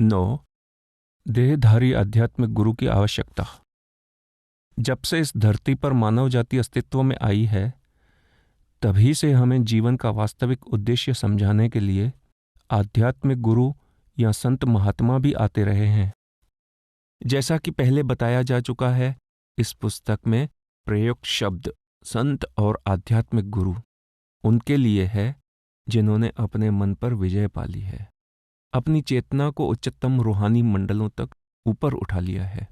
9. देहधारी आध्यात्मिक गुरु की आवश्यकता। जब से इस धरती पर मानव जाति अस्तित्व में आई है, तभी से हमें जीवन का वास्तविक उद्देश्य समझाने के लिए आध्यात्मिक गुरु या संत महात्मा भी आते रहे हैं। जैसा कि पहले बताया जा चुका है, इस पुस्तक में प्रयुक्त शब्द संत और आध्यात्मिक गुरु उनके लिए है जिन्होंने अपने मन पर विजय पा ली है, अपनी चेतना को उच्चतम रूहानी मंडलों तक ऊपर उठा लिया है,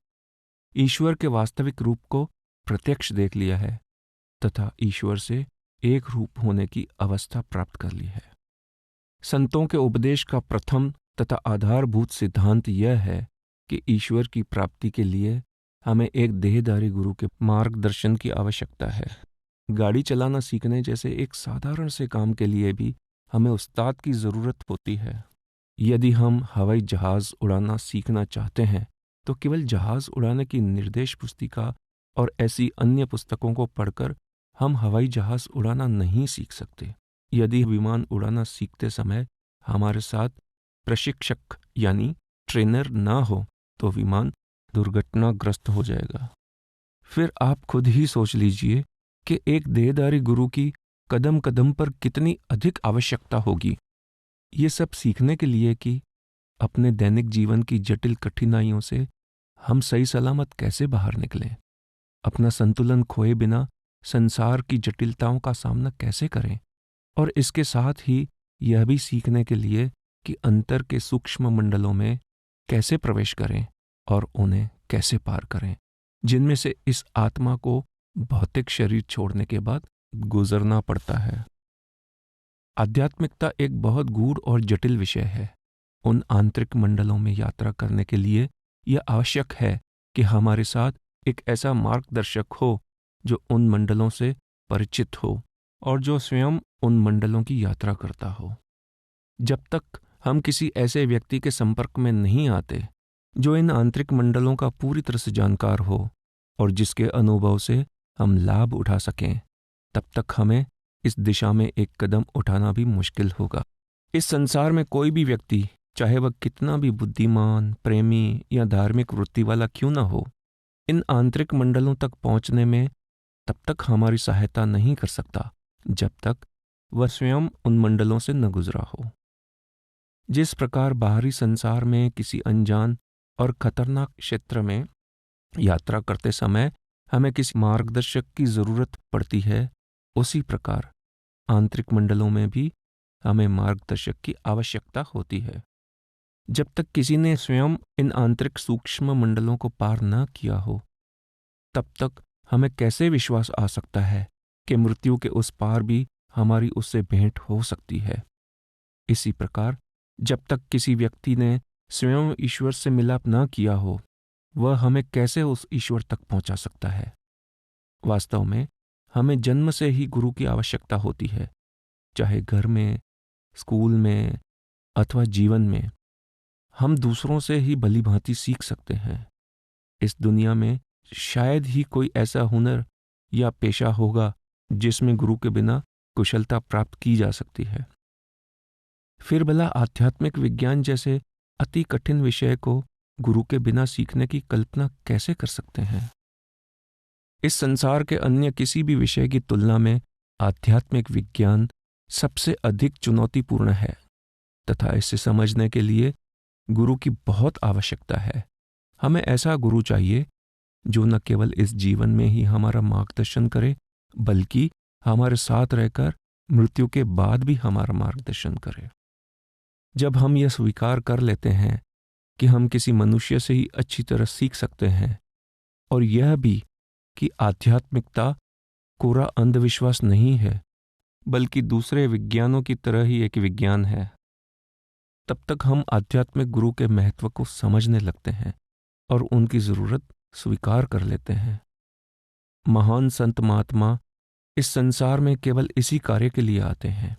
ईश्वर के वास्तविक रूप को प्रत्यक्ष देख लिया है तथा ईश्वर से एक रूप होने की अवस्था प्राप्त कर ली है। संतों के उपदेश का प्रथम तथा आधारभूत सिद्धांत यह है कि ईश्वर की प्राप्ति के लिए हमें एक देहधारी गुरु के मार्गदर्शन की आवश्यकता है। गाड़ी चलाना सीखने जैसे एक साधारण से काम के लिए भी हमें उस्ताद की जरूरत होती है। यदि हम हवाई जहाज उड़ाना सीखना चाहते हैं तो केवल जहाज उड़ाने की निर्देश पुस्तिका और ऐसी अन्य पुस्तकों को पढ़कर हम हवाई जहाज उड़ाना नहीं सीख सकते। यदि विमान उड़ाना सीखते समय हमारे साथ प्रशिक्षक यानी ट्रेनर ना हो तो विमान दुर्घटनाग्रस्त हो जाएगा। फिर आप खुद ही सोच लीजिए कि एक देहधारी गुरु की कदम कदम पर कितनी अधिक आवश्यकता होगी। ये सब सीखने के लिए कि अपने दैनिक जीवन की जटिल कठिनाइयों से हम सही सलामत कैसे बाहर निकलें, अपना संतुलन खोए बिना संसार की जटिलताओं का सामना कैसे करें, और इसके साथ ही यह भी सीखने के लिए कि अंतर के सूक्ष्म मंडलों में कैसे प्रवेश करें और उन्हें कैसे पार करें, जिनमें से इस आत्मा को भौतिक शरीर छोड़ने के बाद गुजरना पड़ता है। आध्यात्मिकता एक बहुत गूढ़ और जटिल विषय है। उन आंतरिक मंडलों में यात्रा करने के लिए यह आवश्यक है कि हमारे साथ एक ऐसा मार्गदर्शक हो जो उन मंडलों से परिचित हो और जो स्वयं उन मंडलों की यात्रा करता हो। जब तक हम किसी ऐसे व्यक्ति के संपर्क में नहीं आते जो इन आंतरिक मंडलों का पूरी तरह से जानकार हो और जिसके अनुभव से हम लाभ उठा सकें, तब तक हमें इस दिशा में एक कदम उठाना भी मुश्किल होगा। इस संसार में कोई भी व्यक्ति, चाहे वह कितना भी बुद्धिमान, प्रेमी या धार्मिक वृत्ति वाला क्यों ना हो, इन आंतरिक मंडलों तक पहुंचने में तब तक हमारी सहायता नहीं कर सकता जब तक वह स्वयं उन मंडलों से न गुजरा हो। जिस प्रकार बाहरी संसार में किसी अनजान और खतरनाक क्षेत्र में यात्रा करते समय हमें किसी मार्गदर्शक की जरूरत पड़ती है, उसी प्रकार आंतरिक मंडलों में भी हमें मार्गदर्शक की आवश्यकता होती है। जब तक किसी ने स्वयं इन आंतरिक सूक्ष्म मंडलों को पार न किया हो, तब तक हमें कैसे विश्वास आ सकता है कि मृत्यु के उस पार भी हमारी उससे भेंट हो सकती है। इसी प्रकार जब तक किसी व्यक्ति ने स्वयं ईश्वर से मिलाप न किया हो, वह हमें कैसे उस ईश्वर तक पहुंचा सकता है। वास्तव में हमें जन्म से ही गुरु की आवश्यकता होती है, चाहे घर में, स्कूल में अथवा जीवन में। हम दूसरों से ही भली भांति सीख सकते हैं। इस दुनिया में शायद ही कोई ऐसा हुनर या पेशा होगा जिसमें गुरु के बिना कुशलता प्राप्त की जा सकती है। फिर भला आध्यात्मिक विज्ञान जैसे अति कठिन विषय को गुरु के बिना सीखने की कल्पना कैसे कर सकते हैं। इस संसार के अन्य किसी भी विषय की तुलना में आध्यात्मिक विज्ञान सबसे अधिक चुनौतीपूर्ण है तथा इसे समझने के लिए गुरु की बहुत आवश्यकता है। हमें ऐसा गुरु चाहिए जो न केवल इस जीवन में ही हमारा मार्गदर्शन करे, बल्कि हमारे साथ रहकर मृत्यु के बाद भी हमारा मार्गदर्शन करे। जब हम यह स्वीकार कर लेते हैं कि हम किसी मनुष्य से ही अच्छी तरह सीख सकते हैं और यह भी कि आध्यात्मिकता कोरा अंधविश्वास नहीं है बल्कि दूसरे विज्ञानों की तरह ही एक विज्ञान है, तब तक हम आध्यात्मिक गुरु के महत्व को समझने लगते हैं और उनकी जरूरत स्वीकार कर लेते हैं। महान संत महात्मा इस संसार में केवल इसी कार्य के लिए आते हैं।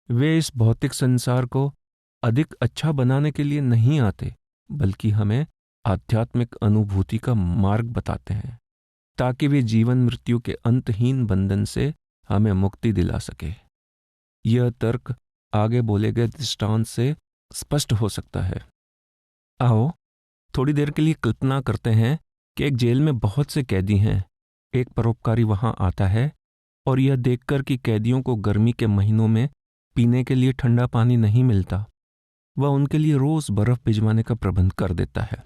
वे इस भौतिक संसार को अधिक अच्छा बनाने के लिए नहीं आते, बल्कि हमें आध्यात्मिक अनुभूति का मार्ग बताते हैं ताकि वे जीवन मृत्यु के अंतहीन बंधन से हमें मुक्ति दिला सके। यह तर्क आगे बोले गए दृष्टांत से स्पष्ट हो सकता है। आओ थोड़ी देर के लिए कल्पना करते हैं कि एक जेल में बहुत से कैदी हैं। एक परोपकारी वहां आता है और यह देखकर कि कैदियों को गर्मी के महीनों में पीने के लिए ठंडा पानी नहीं मिलता, वह उनके लिए रोज बर्फ भिजवाने का प्रबंध कर देता है।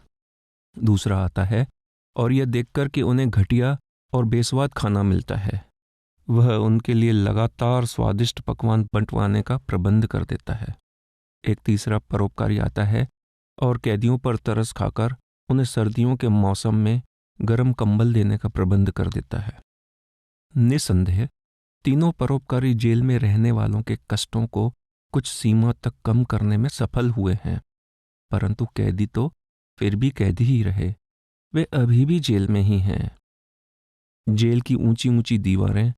दूसरा आता है और यह देखकर कि उन्हें घटिया और बेस्वाद खाना मिलता है, वह उनके लिए लगातार स्वादिष्ट पकवान बंटवाने का प्रबंध कर देता है। एक तीसरा परोपकारी आता है और कैदियों पर तरस खाकर उन्हें सर्दियों के मौसम में गर्म कंबल देने का प्रबंध कर देता है। निसंदेह तीनों परोपकारी जेल में रहने वालों के कष्टों को कुछ सीमा तक कम करने में सफल हुए हैं, परंतु कैदी तो फिर भी कैदी ही रहे। वे अभी भी जेल में ही हैं। जेल की ऊंची ऊंची दीवारें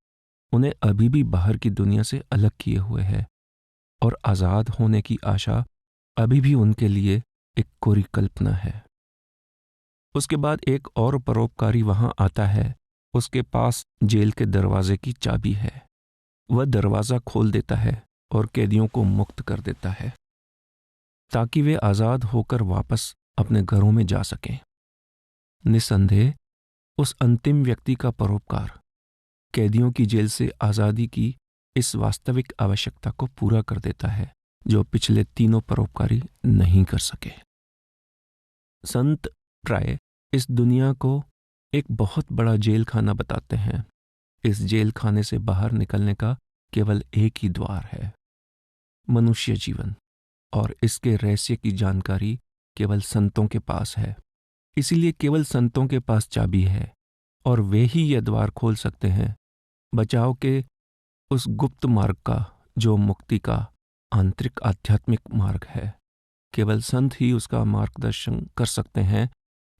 उन्हें अभी भी बाहर की दुनिया से अलग किए हुए है और आजाद होने की आशा अभी भी उनके लिए एक कोरी कल्पना है। उसके बाद एक और परोपकारी वहां आता है। उसके पास जेल के दरवाजे की चाबी है। वह दरवाजा खोल देता है और कैदियों को मुक्त कर देता है ताकि वे आजाद होकर वापस अपने घरों में जा सकें। निसंदेह उस अंतिम व्यक्ति का परोपकार कैदियों की जेल से आजादी की इस वास्तविक आवश्यकता को पूरा कर देता है जो पिछले तीनों परोपकारी नहीं कर सके। संत ट्राय इस दुनिया को एक बहुत बड़ा जेल खाना बताते हैं। इस जेल खाने से बाहर निकलने का केवल एक ही द्वार है, मनुष्य जीवन, और इसके रहस्य की जानकारी केवल संतों के पास है। इसीलिए केवल संतों के पास चाबी है और वे ही यह द्वार खोल सकते हैं बचाव के उस गुप्त मार्ग का जो मुक्ति का आंतरिक आध्यात्मिक मार्ग है। केवल संत ही उसका मार्गदर्शन कर सकते हैं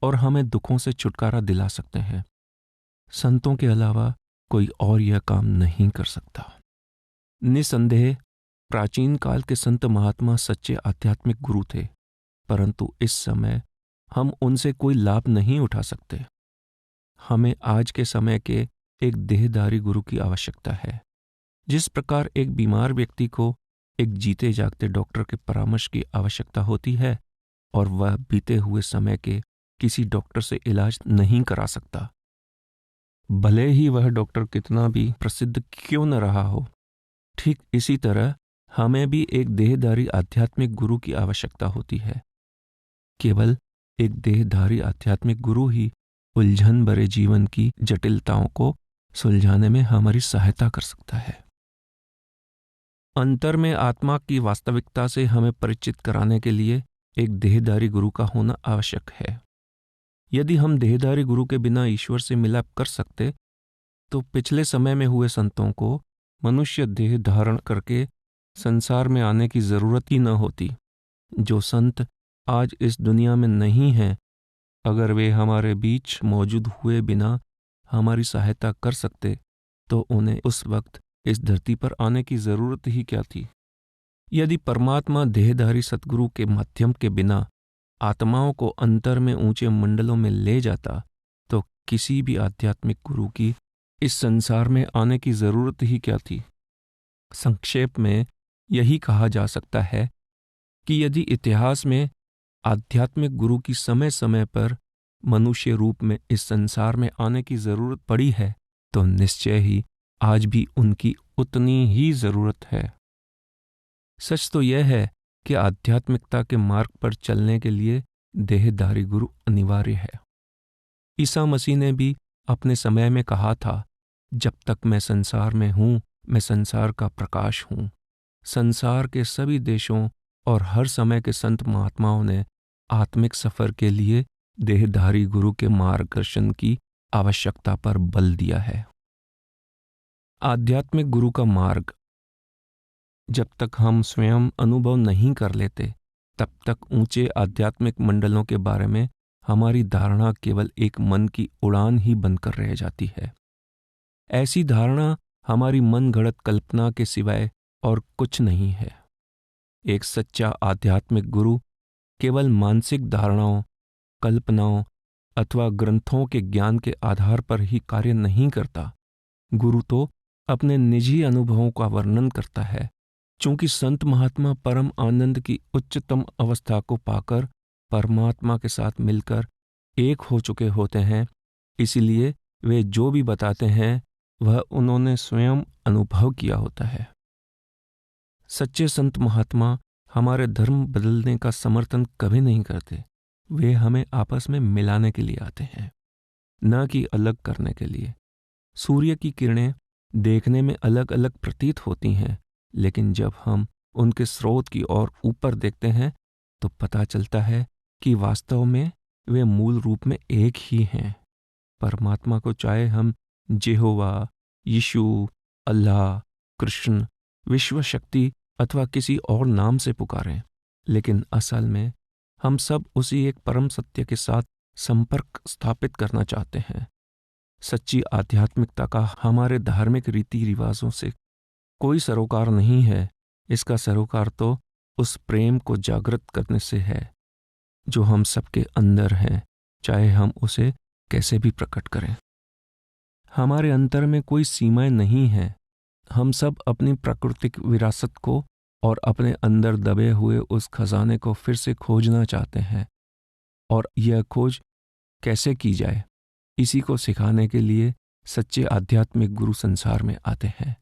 और हमें दुखों से छुटकारा दिला सकते हैं। संतों के अलावा कोई और यह काम नहीं कर सकता। निसंदेह प्राचीन काल के संत महात्मा सच्चे आध्यात्मिक गुरु थे, परंतु इस समय हम उनसे कोई लाभ नहीं उठा सकते। हमें आज के समय के एक देहधारी गुरु की आवश्यकता है। जिस प्रकार एक बीमार व्यक्ति को एक जीते जागते डॉक्टर के परामर्श की आवश्यकता होती है और वह बीते हुए समय के किसी डॉक्टर से इलाज नहीं करा सकता, भले ही वह डॉक्टर कितना भी प्रसिद्ध क्यों न रहा हो, ठीक इसी तरह हमें भी एक देहधारी आध्यात्मिक गुरु की आवश्यकता होती है। केवल एक देहधारी आध्यात्मिक गुरु ही उलझन भरे जीवन की जटिलताओं को सुलझाने में हमारी सहायता कर सकता है। अंतर में आत्मा की वास्तविकता से हमें परिचित कराने के लिए एक देहधारी गुरु का होना आवश्यक है। यदि हम देहधारी गुरु के बिना ईश्वर से मिलाप कर सकते तो पिछले समय में हुए संतों को मनुष्य देह धारण करके संसार में आने की जरूरत ही न होती। जो संत आज इस दुनिया में नहीं हैं, अगर वे हमारे बीच मौजूद हुए बिना हमारी सहायता कर सकते तो उन्हें उस वक्त इस धरती पर आने की जरूरत ही क्या थी। यदि परमात्मा देहधारी सतगुरु के माध्यम के बिना आत्माओं को अंतर में ऊंचे मंडलों में ले जाता तो किसी भी आध्यात्मिक गुरु की इस संसार में आने की जरूरत ही क्या थी। संक्षेप में यही कहा जा सकता है कि यदि इतिहास में आध्यात्मिक गुरु की समय समय पर मनुष्य रूप में इस संसार में आने की जरूरत पड़ी है तो निश्चय ही आज भी उनकी उतनी ही जरूरत है। सच तो यह है कि आध्यात्मिकता के मार्ग पर चलने के लिए देहधारी गुरु अनिवार्य है। ईसा मसीह ने भी अपने समय में कहा था, जब तक मैं संसार में हूं मैं संसार का प्रकाश हूं। संसार के सभी देशों और हर समय के संत महात्माओं ने आत्मिक सफर के लिए देहधारी गुरु के मार्गदर्शन की आवश्यकता पर बल दिया है। आध्यात्मिक गुरु का मार्ग जब तक हम स्वयं अनुभव नहीं कर लेते तब तक ऊंचे आध्यात्मिक मंडलों के बारे में हमारी धारणा केवल एक मन की उड़ान ही बनकर रह जाती है। ऐसी धारणा हमारी मन गढ़ंत कल्पना के सिवाय और कुछ नहीं है। एक सच्चा आध्यात्मिक गुरु केवल मानसिक धारणाओं, कल्पनाओं अथवा ग्रंथों के ज्ञान के आधार पर ही कार्य नहीं करता। गुरु तो अपने निजी अनुभवों का वर्णन करता है। चूंकि संत महात्मा परम आनंद की उच्चतम अवस्था को पाकर परमात्मा के साथ मिलकर एक हो चुके होते हैं, इसीलिए वे जो भी बताते हैं वह उन्होंने स्वयं अनुभव किया होता है। सच्चे संत महात्मा हमारे धर्म बदलने का समर्थन कभी नहीं करते। वे हमें आपस में मिलाने के लिए आते हैं, न कि अलग करने के लिए। सूर्य की किरणें देखने में अलग अलग प्रतीत होती हैं, लेकिन जब हम उनके स्रोत की ओर ऊपर देखते हैं तो पता चलता है कि वास्तव में वे मूल रूप में एक ही हैं। परमात्मा को चाहे हम जेहोवा, यीशु, अल्लाह, कृष्ण, विश्व शक्ति अथवा किसी और नाम से पुकारें, लेकिन असल में हम सब उसी एक परम सत्य के साथ संपर्क स्थापित करना चाहते हैं। सच्ची आध्यात्मिकता का हमारे धार्मिक रीति रिवाजों से कोई सरोकार नहीं है। इसका सरोकार तो उस प्रेम को जागृत करने से है जो हम सबके अंदर है, चाहे हम उसे कैसे भी प्रकट करें। हमारे अंतर में कोई सीमाएं नहीं है। हम सब अपनी प्राकृतिक विरासत को और अपने अंदर दबे हुए उस खजाने को फिर से खोजना चाहते हैं। और यह खोज कैसे की जाए, इसी को सिखाने के लिए सच्चे आध्यात्मिक गुरु संसार में आते हैं।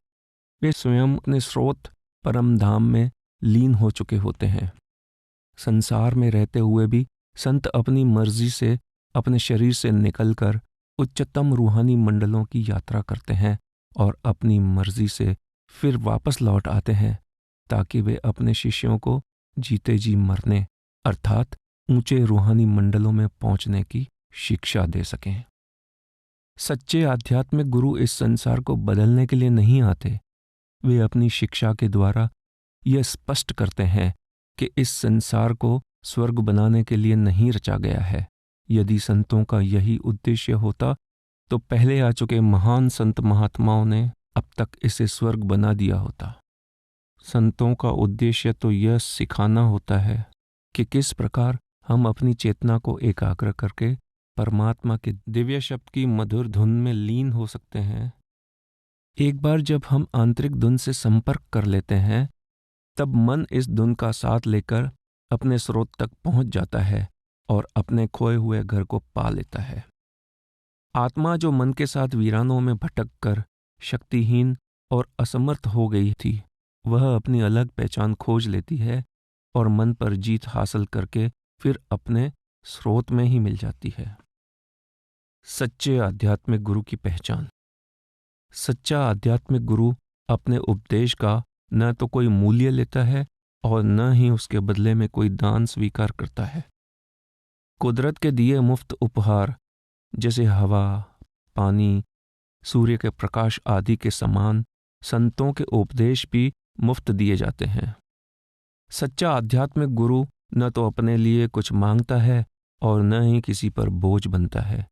वे स्वयं अपने स्रोत परम धाम में लीन हो चुके होते हैं। संसार में रहते हुए भी संत अपनी मर्जी से अपने शरीर से निकलकर उच्चतम रूहानी मंडलों की यात्रा करते हैं और अपनी मर्जी से फिर वापस लौट आते हैं, ताकि वे अपने शिष्यों को जीते जी मरने अर्थात ऊंचे रूहानी मंडलों में पहुंचने की शिक्षा दे सकें। सच्चे आध्यात्मिक गुरु इस संसार को बदलने के लिए नहीं आते। वे अपनी शिक्षा के द्वारा यह स्पष्ट करते हैं कि इस संसार को स्वर्ग बनाने के लिए नहीं रचा गया है। यदि संतों का यही उद्देश्य होता तो पहले आ चुके महान संत महात्माओं ने अब तक इसे स्वर्ग बना दिया होता। संतों का उद्देश्य तो यह सिखाना होता है कि किस प्रकार हम अपनी चेतना को एकाग्र करके परमात्मा के दिव्य शब्द की मधुर धुन में लीन हो सकते हैं। एक बार जब हम आंतरिक धुन से संपर्क कर लेते हैं, तब मन इस धुन का साथ लेकर अपने स्रोत तक पहुंच जाता है और अपने खोए हुए घर को पा लेता है। आत्मा जो मन के साथ वीरानों में भटक कर शक्तिहीन और असमर्थ हो गई थी, वह अपनी अलग पहचान खोज लेती है और मन पर जीत हासिल करके फिर अपने स्रोत में ही मिल जाती है। सच्चे आध्यात्मिक गुरु की पहचान। सच्चा आध्यात्मिक गुरु अपने उपदेश का न तो कोई मूल्य लेता है और न ही उसके बदले में कोई दान स्वीकार करता है। कुदरत के दिए मुफ्त उपहार जैसे हवा, पानी, सूर्य के प्रकाश आदि के समान संतों के उपदेश भी मुफ्त दिए जाते हैं। सच्चा आध्यात्मिक गुरु न तो अपने लिए कुछ मांगता है और न ही किसी पर बोझ बनता है,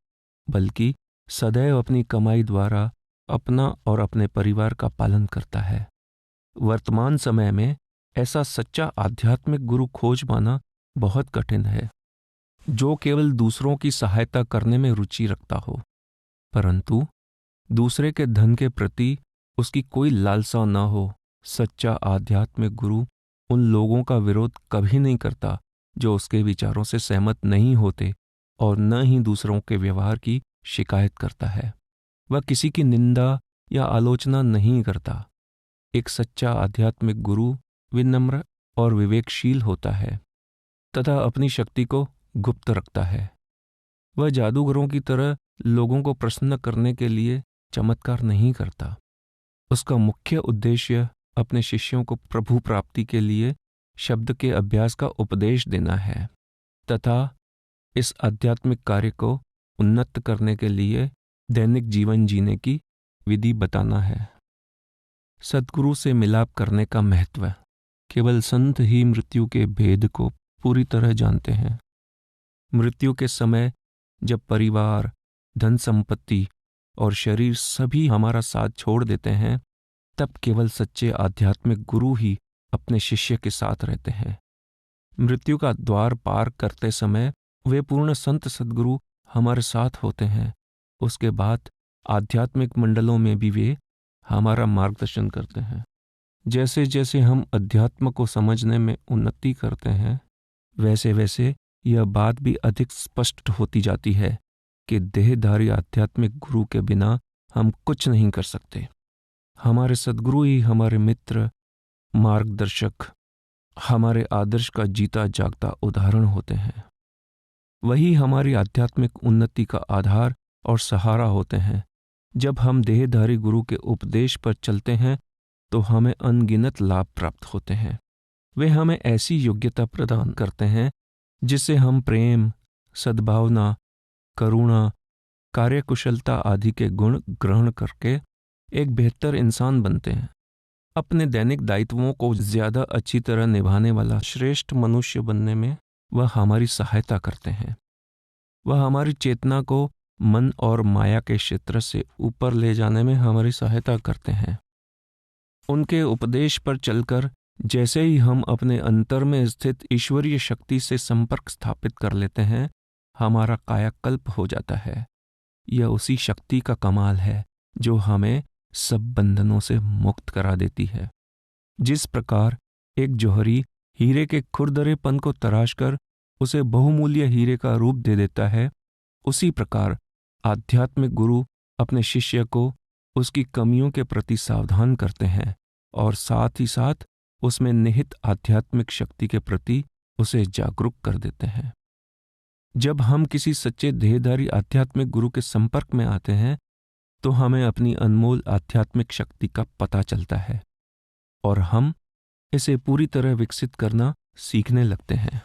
बल्कि सदैव अपनी कमाई द्वारा अपना और अपने परिवार का पालन करता है। वर्तमान समय में ऐसा सच्चा आध्यात्मिक गुरु खोज पाना बहुत कठिन है, जो केवल दूसरों की सहायता करने में रुचि रखता हो, परंतु दूसरे के धन के प्रति उसकी कोई लालसा न हो। सच्चा आध्यात्मिक गुरु उन लोगों का विरोध कभी नहीं करता जो उसके विचारों से सहमत नहीं होते और न ही दूसरों के व्यवहार की शिकायत करता है। वह किसी की निंदा या आलोचना नहीं करता। एक सच्चा आध्यात्मिक गुरु विनम्र और विवेकशील होता है तथा अपनी शक्ति को गुप्त रखता है। वह जादूगरों की तरह लोगों को प्रसन्न करने के लिए चमत्कार नहीं करता। उसका मुख्य उद्देश्य अपने शिष्यों को प्रभु प्राप्ति के लिए शब्द के अभ्यास का उपदेश देना है तथा इस आध्यात्मिक कार्य को उन्नत करने के लिए दैनिक जीवन जीने की विधि बताना है। सद्गुरु से मिलाप करने का महत्व। केवल संत ही मृत्यु के भेद को पूरी तरह जानते हैं। मृत्यु के समय जब परिवार, धन संपत्ति और शरीर सभी हमारा साथ छोड़ देते हैं, तब केवल सच्चे आध्यात्मिक गुरु ही अपने शिष्य के साथ रहते हैं। मृत्यु का द्वार पार करते समय वे पूर्ण संत सद्गुरु हमारे साथ होते हैं। उसके बाद आध्यात्मिक मंडलों में भी वे हमारा मार्गदर्शन करते हैं। जैसे जैसे हम अध्यात्म को समझने में उन्नति करते हैं, वैसे वैसे यह बात भी अधिक स्पष्ट होती जाती है कि देहधारी आध्यात्मिक गुरु के बिना हम कुछ नहीं कर सकते। हमारे सद्गुरु ही हमारे मित्र, मार्गदर्शक, हमारे आदर्श का जीता जागता उदाहरण होते हैं। वही हमारी आध्यात्मिक उन्नति का आधार और सहारा होते हैं। जब हम देहधारी गुरु के उपदेश पर चलते हैं तो हमें अनगिनत लाभ प्राप्त होते हैं। वे हमें ऐसी योग्यता प्रदान करते हैं जिससे हम प्रेम, सद्भावना, करुणा, कार्यकुशलता आदि के गुण ग्रहण करके एक बेहतर इंसान बनते हैं। अपने दैनिक दायित्वों को ज्यादा अच्छी तरह निभाने वाला श्रेष्ठ मनुष्य बनने में वह हमारी सहायता करते हैं। वह हमारी चेतना को मन और माया के क्षेत्र से ऊपर ले जाने में हमारी सहायता करते हैं। उनके उपदेश पर चलकर जैसे ही हम अपने अंतर में स्थित ईश्वरीय शक्ति से संपर्क स्थापित कर लेते हैं, हमारा कायाकल्प हो जाता है। यह उसी शक्ति का कमाल है जो हमें सब बंधनों से मुक्त करा देती है। जिस प्रकार एक जौहरी हीरे के खुरदरेपन को तराशकर उसे बहुमूल्य हीरे का रूप दे देता है, उसी प्रकार आध्यात्मिक गुरु अपने शिष्य को उसकी कमियों के प्रति सावधान करते हैं और साथ ही साथ उसमें निहित आध्यात्मिक शक्ति के प्रति उसे जागरूक कर देते हैं। जब हम किसी सच्चे देहधारी आध्यात्मिक गुरु के संपर्क में आते हैं तो हमें अपनी अनमोल आध्यात्मिक शक्ति का पता चलता है और हम इसे पूरी तरह विकसित करना सीखने लगते हैं।